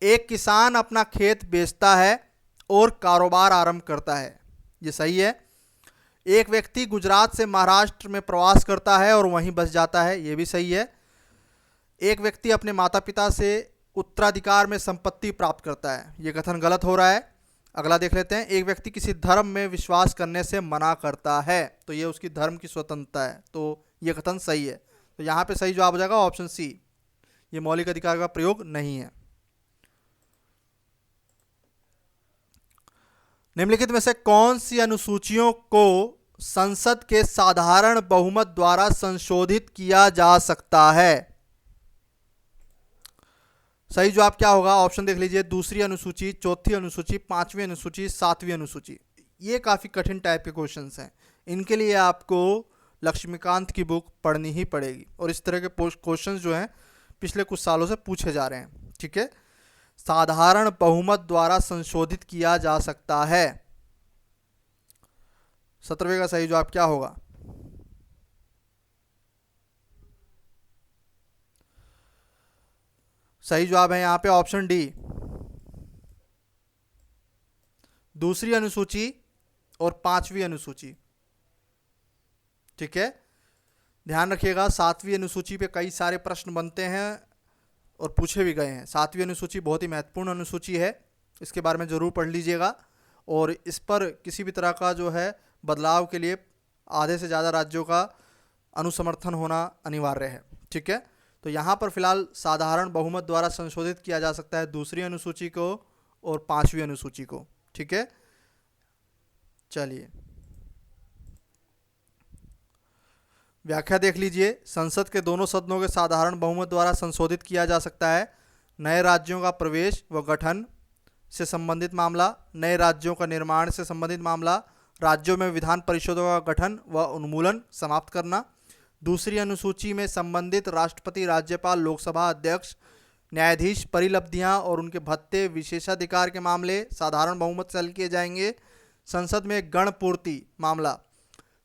एक किसान अपना खेत बेचता है और कारोबार आरंभ करता है, ये सही है। एक व्यक्ति गुजरात से महाराष्ट्र में प्रवास करता है और वहीं बस जाता है, ये भी सही है। एक व्यक्ति अपने माता पिता से उत्तराधिकार में संपत्ति प्राप्त करता है, ये कथन गलत हो रहा है। अगला देख लेते हैं। एक व्यक्ति किसी धर्म में विश्वास करने से मना करता है, तो ये उसकी धर्म की स्वतंत्रता है, तो ये कथन सही है। तो यहाँ पे सही जवाब हो जाएगा ऑप्शन सी, ये मौलिक अधिकार का प्रयोग नहीं है। निम्नलिखित में से कौन सी अनुसूचियों को संसद के साधारण बहुमत द्वारा संशोधित किया जा सकता है? सही जवाब क्या होगा? ऑप्शन देख लीजिए, दूसरी अनुसूची, चौथी अनुसूची, पांचवी अनुसूची, सातवीं अनुसूची। ये काफ़ी कठिन टाइप के क्वेश्चंस हैं, इनके लिए आपको लक्ष्मीकांत की बुक पढ़नी ही पड़ेगी। और इस तरह के क्वेश्चंस जो हैं पिछले कुछ सालों से पूछे जा रहे हैं। ठीक है, साधारण बहुमत द्वारा संशोधित किया जा सकता है। 17वें का सही जवाब क्या होगा? सही जवाब है यहां पे ऑप्शन डी, दूसरी अनुसूची और पांचवी अनुसूची। ठीक है, ध्यान रखिएगा, सातवीं अनुसूची पे कई सारे प्रश्न बनते हैं और पूछे भी गए हैं। सातवीं अनुसूची बहुत ही महत्वपूर्ण अनुसूची है, इसके बारे में ज़रूर पढ़ लीजिएगा। और इस पर किसी भी तरह का जो है बदलाव के लिए आधे से ज़्यादा राज्यों का अनुसमर्थन होना अनिवार्य है। ठीक है, तो यहाँ पर फिलहाल साधारण बहुमत द्वारा संशोधित किया जा सकता है दूसरी अनुसूची को और पांचवी अनुसूची को। ठीक है, चलिए व्याख्या देख लीजिए। संसद के दोनों सदनों के साधारण बहुमत द्वारा संशोधित किया जा सकता है नए राज्यों का प्रवेश व गठन से संबंधित मामला, नए राज्यों का निर्माण से संबंधित मामला, राज्यों में विधान परिषदों का गठन व उन्मूलन समाप्त करना। दूसरी अनुसूची में संबंधित राष्ट्रपति, राज्यपाल, लोकसभा अध्यक्ष, न्यायाधीश, परिलब्धियां और उनके भत्ते, विशेषाधिकार के मामले साधारण बहुमत से हल किए जाएंगे। संसद में गण पूर्ति मामला,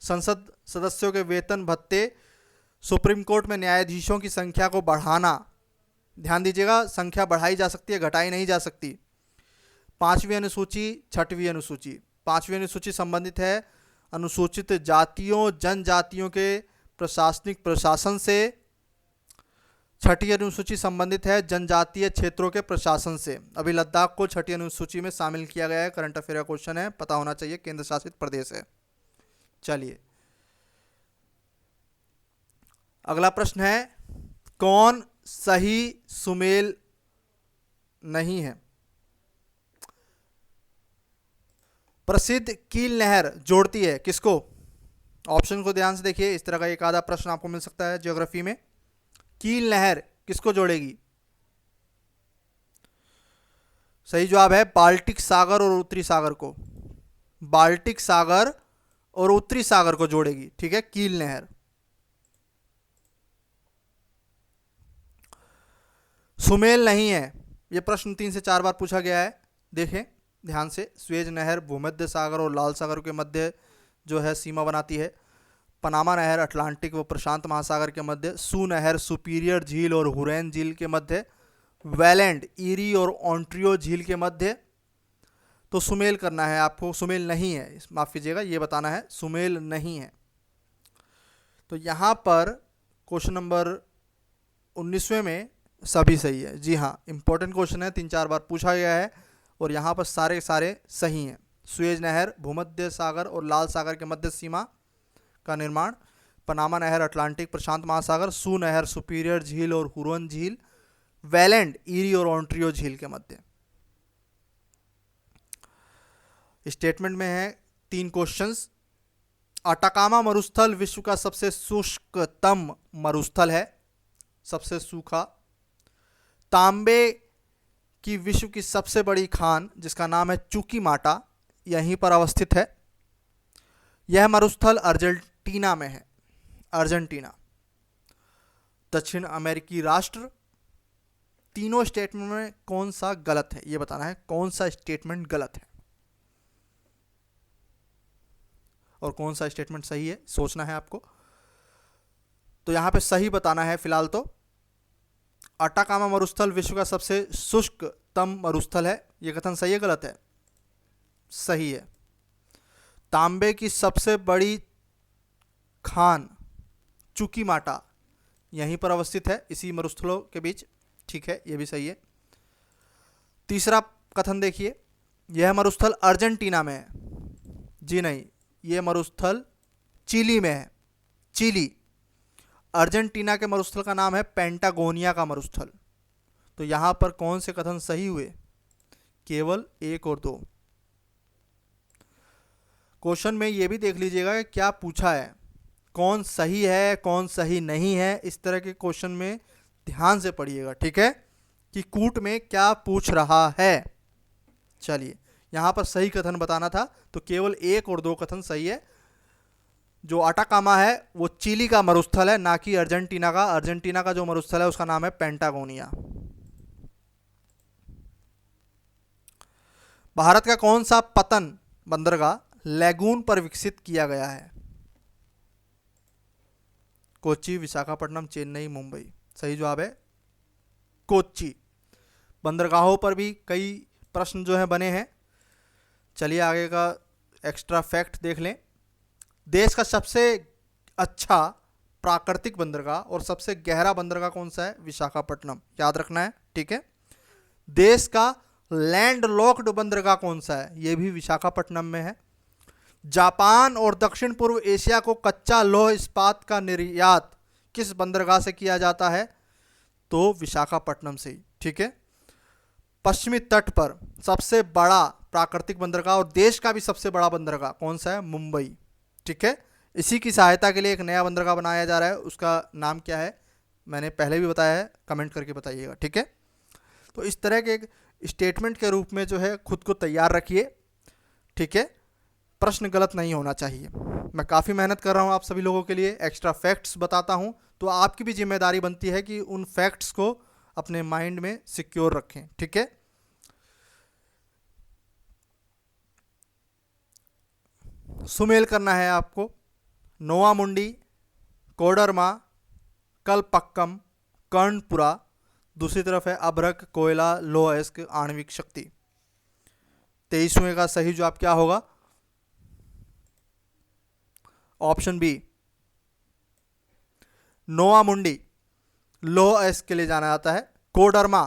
संसद सदस्यों के वेतन भत्ते, सुप्रीम कोर्ट में न्यायाधीशों की संख्या को बढ़ाना। ध्यान दीजिएगा, संख्या बढ़ाई जा सकती है, घटाई नहीं जा सकती। पांचवी अनुसूची, छठवीं अनुसूची। पांचवी अनुसूची संबंधित है अनुसूचित जातियों, जनजातियों के प्रशासनिक प्रशासन से। छठी अनुसूची संबंधित है जनजातीय क्षेत्रों के प्रशासन से। अभी लद्दाख को छठी अनुसूची में शामिल किया गया है। करंट अफेयर का क्वेश्चन है, पता होना चाहिए, केंद्र शासित प्रदेश है। चलिए अगला प्रश्न है, कौन सही सुमेल नहीं है? प्रसिद्ध कील नहर जोड़ती है किसको? ऑप्शन को ध्यान से देखिए, इस तरह का एक आधा प्रश्न आपको मिल सकता है ज्योग्राफी में। कील नहर किसको जोड़ेगी? सही जवाब है बाल्टिक सागर और उत्तरी सागर को। बाल्टिक सागर और उत्तरी सागर को जोड़ेगी। ठीक है, कील नहर। सुमेल नहीं है, यह प्रश्न 3 से 4 बार पूछा गया है। देखें ध्यान से, स्वेज नहर भूमध्य सागर और लाल सागर के मध्य जो है सीमा बनाती है। पनामा नहर अटलांटिक व प्रशांत महासागर के मध्य। सू नहर सुपीरियर झील और हुरैन झील के मध्य। वेलेंड, ईरी और ऑन्ट्रियो झील के मध्य। तो सुमेल करना है आपको, सुमेल नहीं है, माफ़ कीजिएगा, ये बताना है सुमेल नहीं है। तो यहाँ पर क्वेश्चन नंबर 19वें में सभी सही है। जी हाँ, इंपॉर्टेंट क्वेश्चन है, 3-4 बार पूछा गया है और यहाँ पर सारे सारे सही हैं। सुएज नहर भूमध्य सागर और लाल सागर के मध्य सीमा का निर्माण। पनामा नहर अटलांटिक प्रशांत महासागर। सू नहर सुपीरियर झील और हुरैन झील। वेलेंड, ईरी और ऑन्ट्रियो झील के मध्य। स्टेटमेंट में है 3 क्वेश्चंस। अटाकामा मरुस्थल विश्व का सबसे शुष्कतम मरुस्थल है, सबसे सूखा। तांबे की विश्व की सबसे बड़ी खान जिसका नाम है चुकीमाटा, यहीं पर अवस्थित है। यह मरुस्थल अर्जेंटीना में है, अर्जेंटीना। दक्षिण अमेरिकी राष्ट्र। तीनों स्टेटमेंट में कौन सा गलत है यह बताना है, कौन सा स्टेटमेंट गलत है और कौन सा स्टेटमेंट सही है, सोचना है आपको। तो यहां पे सही बताना है फिलहाल। तो अटाकामा मरुस्थल विश्व का सबसे शुष्कतम मरुस्थल है, यह कथन सही है गलत है? सही है। तांबे की सबसे बड़ी खान चुकीमाटा यहीं पर अवस्थित है, इसी मरुस्थलों के बीच। ठीक है, यह भी सही है। तीसरा कथन देखिए, यह मरुस्थल अर्जेंटीना में है। जी नहीं, यह मरुस्थल चिली में है, चिली। अर्जेंटीना के मरुस्थल का नाम है पेंटागोनिया का मरुस्थल। तो यहाँ पर कौन से कथन सही हुए? केवल 1 और 2। क्वेश्चन में ये भी देख लीजिएगा कि क्या पूछा है, कौन सही है कौन सही नहीं है, इस तरह के क्वेश्चन में ध्यान से पढ़िएगा, ठीक है, कि कूट में क्या पूछ रहा है। चलिए, यहाँ पर सही कथन बताना था तो केवल 1 और 2 कथन सही है। जो अटाकामा है वो चिली का मरुस्थल है, ना कि अर्जेंटीना का। अर्जेंटीना का जो मरुस्थल है उसका नाम है पेंटागोनिया। भारत का कौन सा पतन बंदरगाह लैगून पर विकसित किया गया है? कोच्चि, विशाखापट्टनम, चेन्नई, मुंबई। सही जवाब है कोच्चि। बंदरगाहों पर भी कई प्रश्न जो है बने हैं। चलिए आगे का एक्स्ट्रा फैक्ट देख लें। देश का सबसे अच्छा प्राकृतिक बंदरगाह और सबसे गहरा बंदरगाह कौन सा है? विशाखापट्टनम, याद रखना है, ठीक है। देश का लैंड लॉक्ड बंदरगाह कौन सा है? यह भी विशाखापट्टनम में है। जापान और दक्षिण पूर्व एशिया को कच्चा लौह इस्पात का निर्यात किस बंदरगाह से किया जाता है? तो विशाखापट्टनम से ही, ठीक है। पश्चिमी तट पर सबसे बड़ा प्राकृतिक बंदरगाह और देश का भी सबसे बड़ा बंदरगाह कौन सा है? मुंबई, ठीक है। इसी की सहायता के लिए एक नया बंदरगाह बनाया जा रहा है, उसका नाम क्या है मैंने पहले भी बताया है, कमेंट करके बताइएगा, ठीक है। तो इस तरह के एक स्टेटमेंट के रूप में जो है खुद को तैयार रखिए, ठीक है। प्रश्न गलत नहीं होना चाहिए। मैं काफ़ी मेहनत कर रहा हूँ आप सभी लोगों के लिए, एक्स्ट्रा फैक्ट्स बताता हूँ, तो आपकी भी जिम्मेदारी बनती है कि उन फैक्ट्स को अपने माइंड में सिक्योर रखें, ठीक है। सुमेल करना है आपको। नोवामुंडी, कोडरमा, कलपक्कम, कर्णपुरा, दूसरी तरफ है अभ्रक, कोयला, लोहअयस्क, आणविक शक्ति। 23वें का सही जवाब क्या होगा? ऑप्शन बी, नोवामुंडी लोहअयस्क के लिए जाना जाता है। कोडरमा,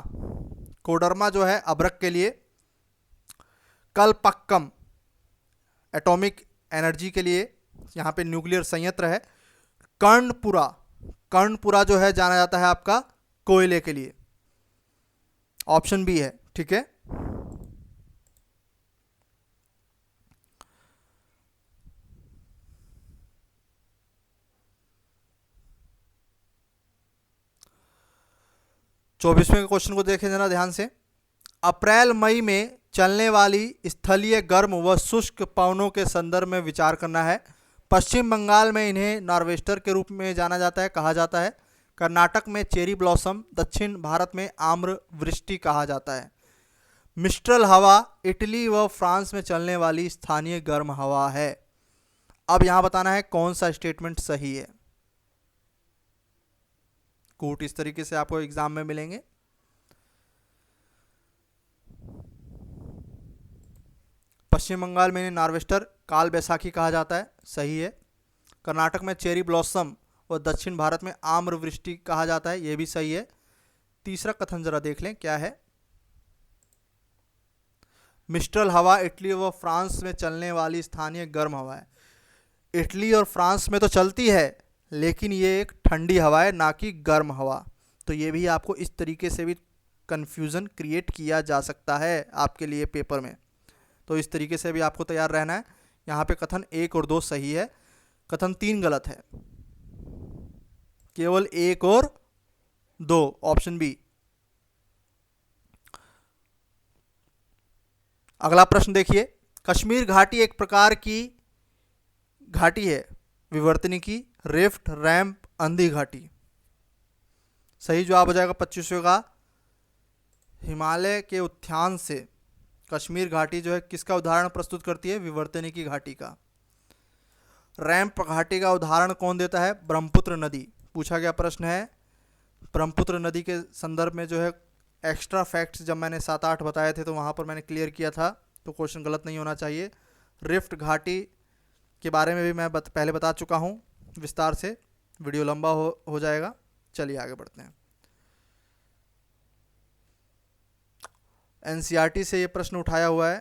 कोडरमा जो है अभ्रक के लिए। कलपक्कम एटॉमिक एनर्जी के लिए, यहाँ पे न्यूक्लियर संयंत्र है। कर्णपुरा, कर्णपुरा जो है जाना जाता है आपका कोयले के लिए। ऑप्शन बी है, ठीक है। चौबीसवें क्वेश्चन को देखें जरा ध्यान से। अप्रैल मई में चलने वाली स्थलीय गर्म व शुष्क पवनों के संदर्भ में विचार करना है। पश्चिम बंगाल में इन्हें नॉर्वेस्टर के रूप में जाना जाता है, कहा जाता है। कर्नाटक में चेरी ब्लॉसम, दक्षिण भारत में आम्र वृष्टि कहा जाता है। मिस्ट्रल हवा इटली व फ्रांस में चलने वाली स्थानीय गर्म हवा है। अब यहां बताना है कौन सा स्टेटमेंट सही है। कूट इस तरीके से आपको एग्जाम में मिलेंगे। पश्चिम बंगाल में नॉर्वेस्टर काल बैसाखी कहा जाता है, सही है। कर्नाटक में चेरी ब्लॉसम और दक्षिण भारत में आम्र वृष्टि कहा जाता है, यह भी सही है। तीसरा कथन जरा देख लें क्या है। मिस्ट्रल हवा इटली व फ्रांस में चलने वाली स्थानीय गर्म हवा है। इटली और फ्रांस में तो चलती है, लेकिन ये एक ठंडी हवा है, ना कि गर्म हवा। तो ये भी आपको इस तरीके से भी कन्फ्यूज़न क्रिएट किया जा सकता है आपके लिए पेपर में। तो इस तरीके से भी आपको तैयार रहना है। यहाँ पे कथन 1 और 2 सही है, कथन 3 गलत है। केवल 1 और 2, ऑप्शन बी। अगला प्रश्न देखिए। कश्मीर घाटी एक प्रकार की घाटी है, विवर्तनिकी, रिफ्ट, रैंप, अंधी घाटी। सही जवाब हो जाएगा 25वें का। हिमालय के उत्थान से कश्मीर घाटी जो है किसका उदाहरण प्रस्तुत करती है? विवर्तनिकी घाटी का। रैंप घाटी का उदाहरण कौन देता है? ब्रह्मपुत्र नदी। पूछा गया प्रश्न है। ब्रह्मपुत्र नदी के संदर्भ में जो है एक्स्ट्रा फैक्ट्स जब मैंने 7-8 बताए थे तो वहाँ पर मैंने क्लियर किया था, तो क्वेश्चन गलत नहीं होना चाहिए। रिफ्ट घाटी के बारे में भी मैं पहले बता चुका हूँ विस्तार से, वीडियो लंबा हो जाएगा। चलिए आगे बढ़ते हैं। एनसीईआरटी से ये प्रश्न उठाया हुआ है,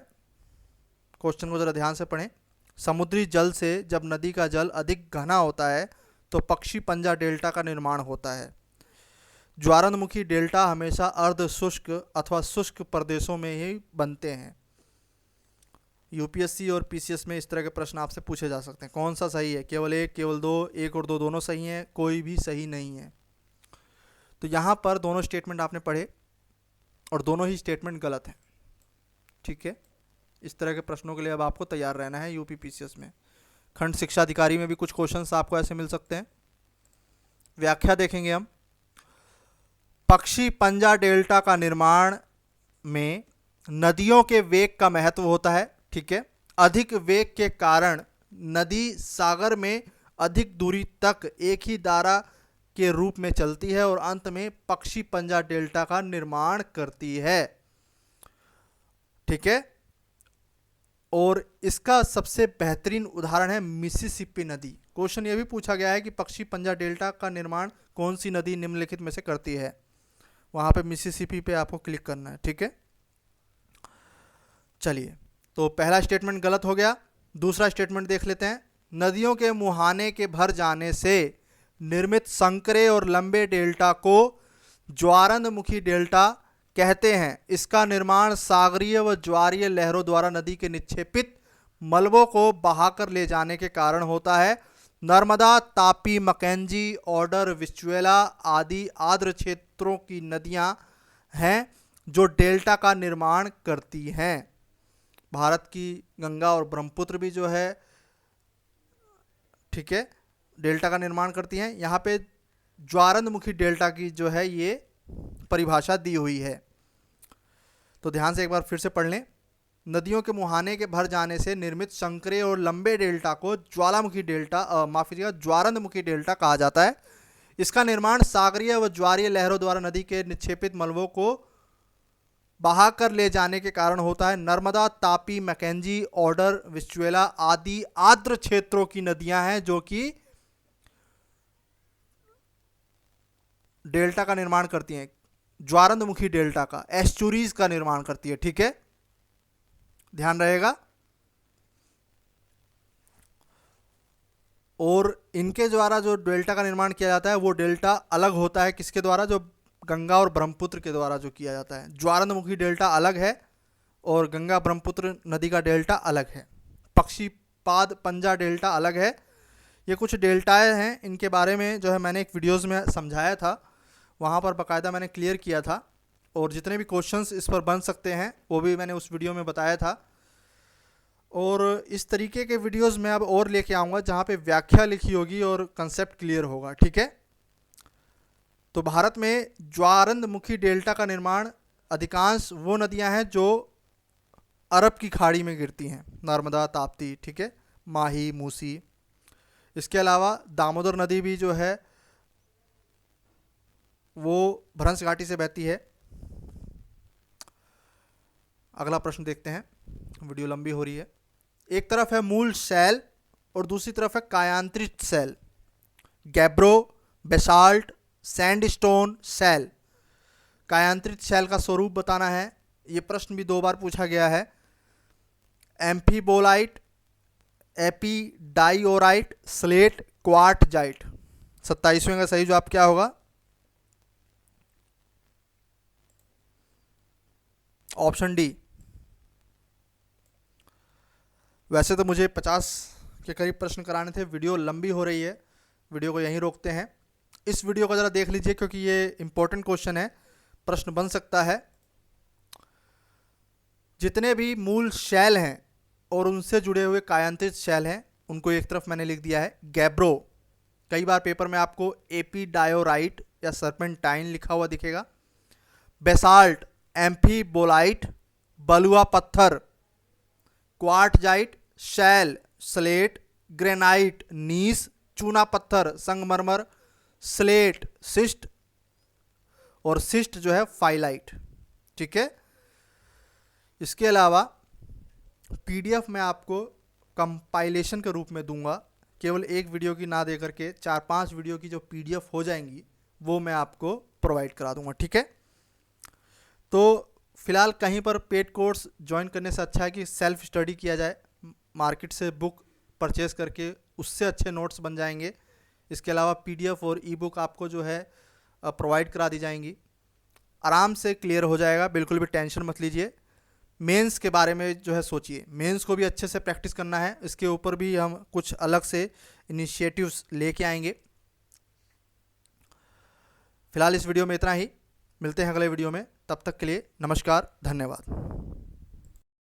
क्वेश्चन को ज़रा ध्यान से पढ़ें। समुद्री जल से जब नदी का जल अधिक घना होता है तो पक्षी पंजा डेल्टा का निर्माण होता है। ज्वारंदमुखी डेल्टा हमेशा अर्ध शुष्क अथवा शुष्क प्रदेशों में ही बनते हैं। यूपीएससी और पीसीएस में इस तरह के प्रश्न आपसे पूछे जा सकते हैं। कौन सा सही है? केवल एक, केवल दो, एक और दो दोनों सही हैं, कोई भी सही नहीं है। तो यहाँ पर दोनों स्टेटमेंट आपने पढ़े और दोनों ही स्टेटमेंट गलत हैं। ठीक है, इस तरह के प्रश्नों के लिए अब आपको तैयार रहना है यूपी पीसीएस में। खंड शिक्षा अधिकारी में भी कुछ क्वेश्चंस आपको ऐसे मिल सकते हैं। व्याख्या देखेंगे हम। पक्षी पंजा डेल्टा का निर्माण में नदियों के वेग का महत्व होता है। ठीक है, अधिक वेग के कारण नदी सागर में अधिक दूरी तक एक ही धारा के रूप में चलती है और अंत में पक्षी पंजा डेल्टा का निर्माण करती है। ठीक है, और इसका सबसे बेहतरीन उदाहरण है मिसिसिपी नदी। क्वेश्चन यह भी पूछा गया है कि पक्षी पंजा डेल्टा का निर्माण कौन सी नदी निम्नलिखित में से करती है। वहां पे मिसिसिपी पे आपको क्लिक करना है। ठीक है, चलिए, तो पहला स्टेटमेंट गलत हो गया। दूसरा स्टेटमेंट देख लेते हैं। नदियों के मुहाने के भर जाने से निर्मित संकरे और लंबे डेल्टा को ज्वारंदमुखी डेल्टा कहते हैं। इसका निर्माण सागरीय व ज्वारीय लहरों द्वारा नदी के निक्षेपित मलबों को बहाकर ले जाने के कारण होता है। नर्मदा, तापी, मैकेंजी, ऑर्डर, विस्चुएला आदि आर्द्र क्षेत्रों की नदियां हैं जो डेल्टा का निर्माण करती हैं। भारत की गंगा और ब्रह्मपुत्र भी जो है, ठीक है, डेल्टा का निर्माण करती हैं। यहाँ पे ज्वारंदमुखी डेल्टा की जो है ये परिभाषा दी हुई है, तो ध्यान से एक बार फिर से पढ़ लें। नदियों के मुहाने के भर जाने से निर्मित संकरे और लंबे डेल्टा को ज्वालामुखी डेल्टा माफ कीजिएगा ज्वारंदमुखी डेल्टा कहा जाता है। इसका निर्माण सागरीय व ज्वारीय लहरों द्वारा नदी के निक्षेपित मलबों को बहाकर ले जाने के कारण होता है। नर्मदा, तापी, मैकेंजी, ऑर्डर, विस्चुएला आदि आर्द्र क्षेत्रों की नदियां हैं जो कि डेल्टा का निर्माण करती हैं। ज्वारंदमुखी डेल्टा का, एस्चुरीज का निर्माण करती है। ठीक है, ध्यान रहेगा। और इनके द्वारा जो डेल्टा का निर्माण किया जाता है वो डेल्टा अलग होता है किसके द्वारा? जो गंगा और ब्रह्मपुत्र के द्वारा जो किया जाता है। ज्वारंदमुखी डेल्टा अलग है और गंगा ब्रह्मपुत्र नदी का डेल्टा अलग है। पक्षीपाद पंजा डेल्टा अलग है। ये कुछ डेल्टाएं हैं, इनके बारे में जो है मैंने एक वीडियोज़ में समझाया था, वहाँ पर बाकायदा मैंने क्लियर किया था, और जितने भी क्वेश्चंस इस पर बन सकते हैं वो भी मैंने उस वीडियो में बताया था। और इस तरीके के वीडियोस मैं अब और लेके आऊँगा जहाँ पे व्याख्या लिखी होगी और कंसेप्ट क्लियर होगा। ठीक है, तो भारत में ज्वारंदमुखी डेल्टा का निर्माण अधिकांश वो नदियाँ हैं जो अरब की खाड़ी में गिरती हैं। नर्मदा, ताप्ती, ठीक है, माही, मूसी। इसके अलावा दामोदर नदी भी जो है वो भ्रंश घाटी से बहती है। अगला प्रश्न देखते हैं, वीडियो लंबी हो रही है। एक तरफ है मूल शैल और दूसरी तरफ है कायांतरित शैल। गैब्रो, बेसाल्ट, सैंडस्टोन शैल। कायांतरित शैल का स्वरूप बताना है। ये प्रश्न भी 2 बार पूछा गया है। एम्फीबोलाइट, एपीडाइओराइट, स्लेट, क्वार्टजाइट। 27वें का सही जवाब क्या होगा? Option D. वैसे तो मुझे 50 के करीब प्रश्न कराने थे, वीडियो लंबी हो रही है, वीडियो को यहीं रोकते हैं। इस वीडियो को ज़रा देख लीजिए क्योंकि ये इंपॉर्टेंट क्वेश्चन है, प्रश्न बन सकता है। जितने भी मूल शैल हैं और उनसे जुड़े हुए कायांतरित शैल हैं उनको एक तरफ मैंने लिख दिया है। गैब्रो, कई बार पेपर में आपको एपीडायोराइट या सर्पेंटाइन लिखा हुआ दिखेगा। बेसाल्ट, एम्फीबोलाइट, बलुआ पत्थर। क्वार्टजाइट, शैल, स्लेट, ग्रेनाइट, नीस, चूना पत्थर, संगमरमर, स्लेट, सिस्ट, और सिस्ट जो है फाइलाइट। ठीक है, इसके अलावा पीडीएफ मैं आपको कंपाइलेशन के रूप में दूंगा। केवल एक वीडियो की ना दे करके 4-5 वीडियो की जो पीडीएफ हो जाएंगी वो मैं आपको प्रोवाइड करा दूंगा। ठीक है, तो फिलहाल कहीं पर पेड कोर्स ज्वाइन करने से अच्छा है कि सेल्फ स्टडी किया जाए, मार्केट से बुक परचेज़ करके उससे अच्छे नोट्स बन जाएंगे। इसके अलावा पीडीएफ और ई बुक आपको जो है प्रोवाइड करा दी जाएंगी, आराम से क्लियर हो जाएगा, बिल्कुल भी टेंशन मत लीजिए। मेंस के बारे में जो है सोचिए, मेंस को भी अच्छे से प्रैक्टिस करना है, इसके ऊपर भी हम कुछ अलग से इनिशिएटिव्स लेके आएंगे। फिलहाल इस वीडियो में इतना ही, मिलते हैं अगले वीडियो में, तब तक के लिए नमस्कार, धन्यवाद।